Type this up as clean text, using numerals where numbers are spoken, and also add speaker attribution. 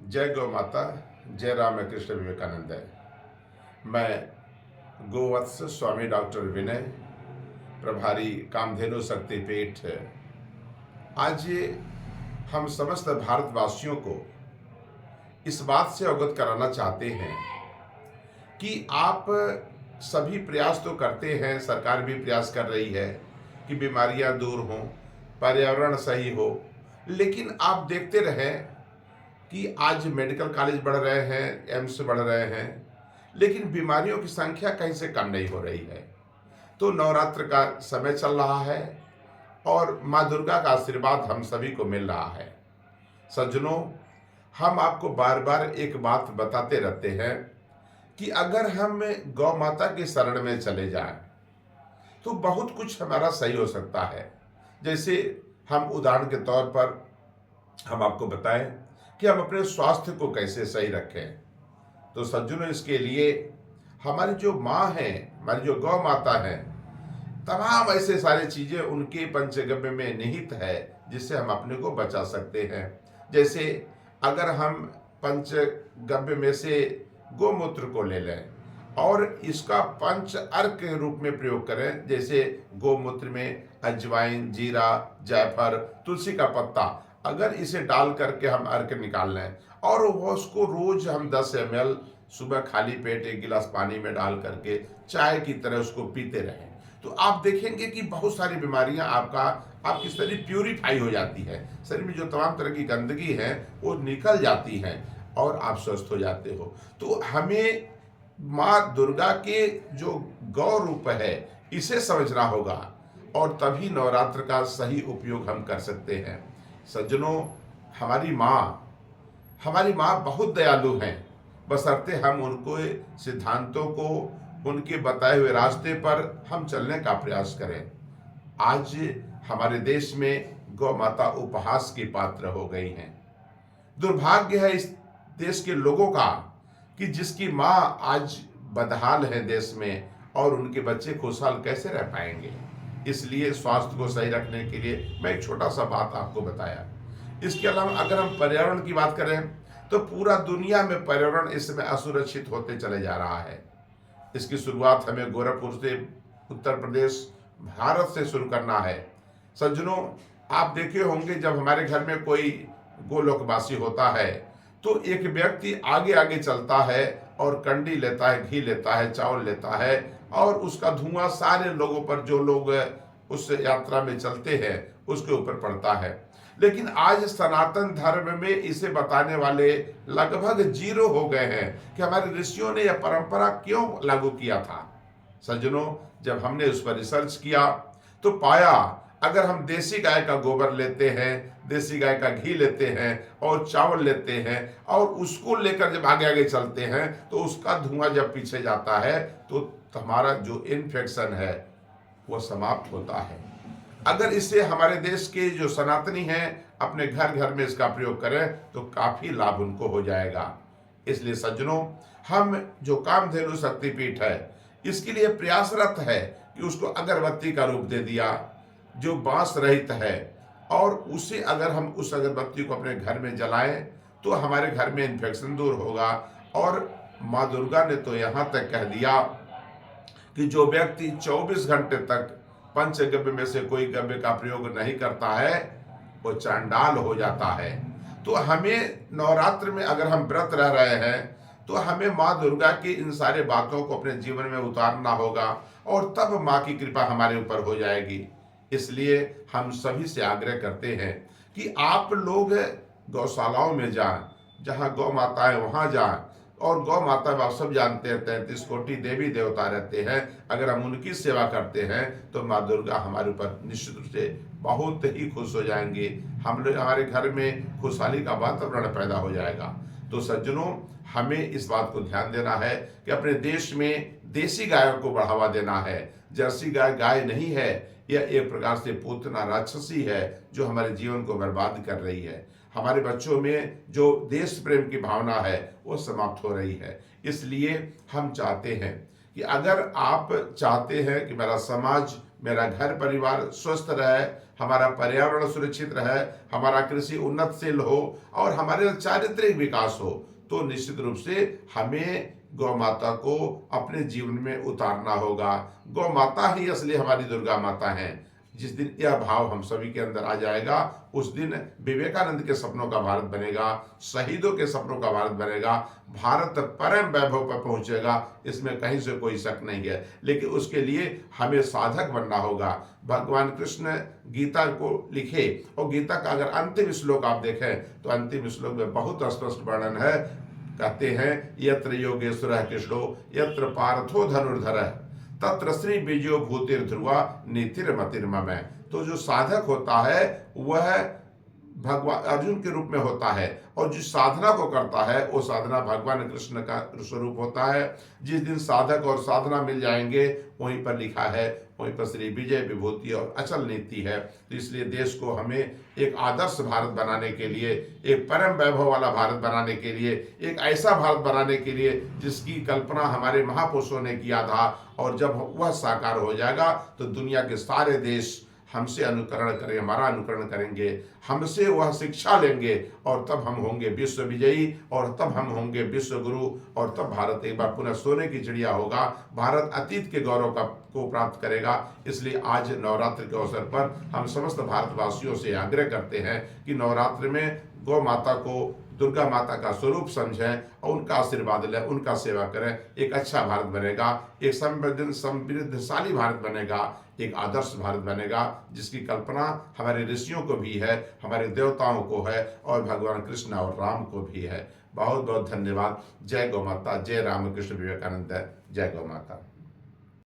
Speaker 1: जय गौ माता, जय रामकृष्ण विवेकानंद। मैं गोवत्स स्वामी डॉक्टर विनय, प्रभारी कामधेनु शक्तिपीठ। आज हम समस्त भारतवासियों को इस बात से अवगत कराना चाहते हैं कि आप सभी प्रयास तो करते हैं, सरकार भी प्रयास कर रही है कि बीमारियां दूर हों, पर्यावरण सही हो, लेकिन आप देखते रहें कि आज मेडिकल कॉलेज बढ़ रहे हैं, एम्स बढ़ रहे हैं, लेकिन बीमारियों की संख्या कहीं से कम नहीं हो रही है। तो नवरात्र का समय चल रहा है और माँ दुर्गा का आशीर्वाद हम सभी को मिल रहा है। सज्जनों, हम आपको बार बार एक बात बताते रहते हैं कि अगर हम गौ माता की शरण में चले जाएं तो बहुत कुछ हमारा सही हो सकता है। जैसे हम उदाहरण के तौर पर हम आपको बताएं कि हम अपने स्वास्थ्य को कैसे सही रखें। तो सज्जनों, इसके लिए हमारी जो माँ है, हमारी जो गौ माता है, तमाम ऐसे सारी चीजें उनके पंचगव्य में निहित है जिससे हम अपने को बचा सकते हैं। जैसे अगर हम पंचगव्य में से गोमूत्र को ले लें और इसका पंच अर्क के रूप में प्रयोग करें, जैसे गोमूत्र में अजवाइन, जीरा, जायफल, तुलसी का पत्ता, अगर इसे डाल करके हम अर्क निकाल लें और वो उसको रोज हम 10 ml सुबह खाली पेट 1 गिलास पानी में डाल करके चाय की तरह उसको पीते रहें, तो आप देखेंगे कि बहुत सारी बीमारियां आपकी शरीर प्यूरिफाई हो जाती है। शरीर में जो तमाम तरह की गंदगी है वो निकल जाती है और आप स्वस्थ हो जाते हो। तो हमें माँ दुर्गा के जो गौ रूप है इसे समझना होगा और तभी नवरात्र का सही उपयोग हम कर सकते हैं। सज्जनों, हमारी माँ बहुत दयालु हैं, बशर्ते हम उनको सिद्धांतों को, उनके बताए हुए रास्ते पर हम चलने का प्रयास करें। आज हमारे देश में गौ माता उपहास की पात्र हो गई हैं। दुर्भाग्य है इस देश के लोगों का कि जिसकी माँ आज बदहाल है देश में, और उनके बच्चे खुशहाल कैसे रह पाएंगे। इसलिए स्वास्थ्य को सही रखने के लिए मैं एक छोटा सा बात आपको बताया। इसके अलावा अगर हम पर्यावरण की बात करें तो पूरा दुनिया में पर्यावरण इस समय असुरक्षित होते चले जा रहा है। इसकी शुरुआत हमें गोरखपुर से, उत्तर प्रदेश, भारत से शुरू करना है। सज्जनों, आप देखे होंगे जब हमारे घर में कोई गोलोकवासी होता है तो एक व्यक्ति आगे आगे चलता है और कंडी लेता है, घी लेता है, चावल लेता है और उसका धुआं सारे लोगों पर, जो लोग उस यात्रा में चलते हैं उसके ऊपर पड़ता है। लेकिन आज सनातन धर्म में इसे बताने वाले लगभग 0 हो गए हैं कि हमारे ऋषियों ने यह परंपरा क्यों लागू किया था। सज्जनों, जब हमने उस पर रिसर्च किया तो पाया अगर हम देसी गाय का गोबर लेते हैं, देसी गाय का घी लेते हैं और चावल लेते हैं और उसको लेकर जब आगे आगे चलते हैं तो उसका धुआं जब पीछे जाता है तो हमारा जो इन्फेक्शन है वो समाप्त होता है। अगर इसे हमारे देश के जो सनातनी हैं अपने घर घर में इसका प्रयोग करें तो काफी लाभ उनको हो जाएगा। इसलिए सज्जनों, हम जो कामधेनु शक्तिपीठ है इसके लिए प्रयासरत है कि उसको अगरबत्ती का रूप दे दिया जो बांस रहित है, और उसे अगर हम उस अगरबत्ती को अपने घर में जलाएं तो हमारे घर में इन्फेक्शन दूर होगा। और माँ दुर्गा ने तो यहाँ तक कह दिया कि जो व्यक्ति 24 घंटे तक पंचगव्य में से कोई गव्य का प्रयोग नहीं करता है वो चांडाल हो जाता है। तो हमें नवरात्र में अगर हम व्रत रह रहे हैं तो हमें माँ दुर्गा की इन सारे बातों को अपने जीवन में उतारना होगा और तब माँ की कृपा हमारे ऊपर हो जाएगी। इसलिए हम सभी से आग्रह करते हैं कि आप लोग गौशालाओं में जाएं, जहां गौ माता है वहां जाएं, और गौ माता आप सब जानते हैं 33 कोटि देवी देवता रहते हैं। अगर हम उनकी सेवा करते हैं तो माँ दुर्गा हमारे ऊपर निश्चित रूप से बहुत ही खुश हो जाएंगे। हम लोग, हमारे घर में खुशहाली का वातावरण पैदा हो जाएगा। तो सज्जनों, हमें इस बात को ध्यान देना है कि अपने देश में देसी गायों को बढ़ावा देना है। जर्सी गाय गाय नहीं है, यह एक प्रकार से पूतना राक्षसी है जो हमारे जीवन को बर्बाद कर रही है। हमारे बच्चों में जो देश प्रेम की भावना है वो समाप्त हो रही है। इसलिए हम चाहते हैं कि अगर आप चाहते हैं कि मेरा समाज मेरा घर परिवार स्वस्थ रहे, हमारा पर्यावरण सुरक्षित रहे, हमारा कृषि उन्नतशील हो और हमारे चारित्रिक विकास हो, तो निश्चित रूप से हमें गौ माता को अपने जीवन में उतारना होगा। गौ माता ही असली हमारी दुर्गा माता है। जिस दिन यह भाव हम सभी के अंदर आ जाएगा, उस दिन विवेकानंद के सपनों का भारत बनेगा, शहीदों के सपनों का भारत बनेगा, भारत परम वैभव पर पहुंचेगा, इसमें कहीं से कोई शक नहीं है। लेकिन उसके लिए हमें साधक बनना होगा। भगवान कृष्ण गीता को लिखे और गीता का अगर अंतिम श्लोक आप देखें तो अंतिम श्लोक में बहुत स्पष्ट वर्णन है। कहते हैं, यत्र योगेश्वरः कृष्णो यत्र पार्थो धनुर्धरः तत्र श्री बीजो भूतिर ध्रुवा नीतिर मतिर्मम। तो जो साधक होता है वह भगवान अर्जुन के रूप में होता है, और जिस साधना को करता है वो साधना भगवान कृष्ण का स्वरूप होता है। जिस दिन साधक और साधना मिल जाएंगे, वहीं पर लिखा है, वहीं पर श्री विजय विभूति और अचल नीति है। तो इसलिए देश को हमें एक आदर्श भारत बनाने के लिए, एक परम वैभव वाला भारत बनाने के लिए, एक ऐसा भारत बनाने के लिए जिसकी कल्पना हमारे महापुरुषों ने किया था, और जब वह साकार हो जाएगा तो दुनिया के सारे देश हमसे अनुकरण करें, हमारा अनुकरण करेंगे, हमसे वह शिक्षा लेंगे, और तब हम होंगे विश्व विजयी, और तब हम होंगे विश्व गुरु, और तब भारत एक बार पुनः सोने की चिड़िया होगा। भारत अतीत के गौरव को प्राप्त करेगा। इसलिए आज नवरात्र के अवसर पर हम समस्त भारतवासियों से आग्रह करते हैं कि नवरात्र में गौ माता को दुर्गा माता का स्वरूप समझें और उनका आशीर्वाद लें, उनका सेवा करें। एक अच्छा भारत बनेगा, एक समृद्धशाली भारत बनेगा, एक आदर्श भारत बनेगा, जिसकी कल्पना हमारे ऋषियों को भी है, हमारे देवताओं को है, और भगवान कृष्ण और राम को भी है। बहुत बहुत धन्यवाद। जय गौ माता, जय रामकृष्ण विवेकानंद, जय गौ माता।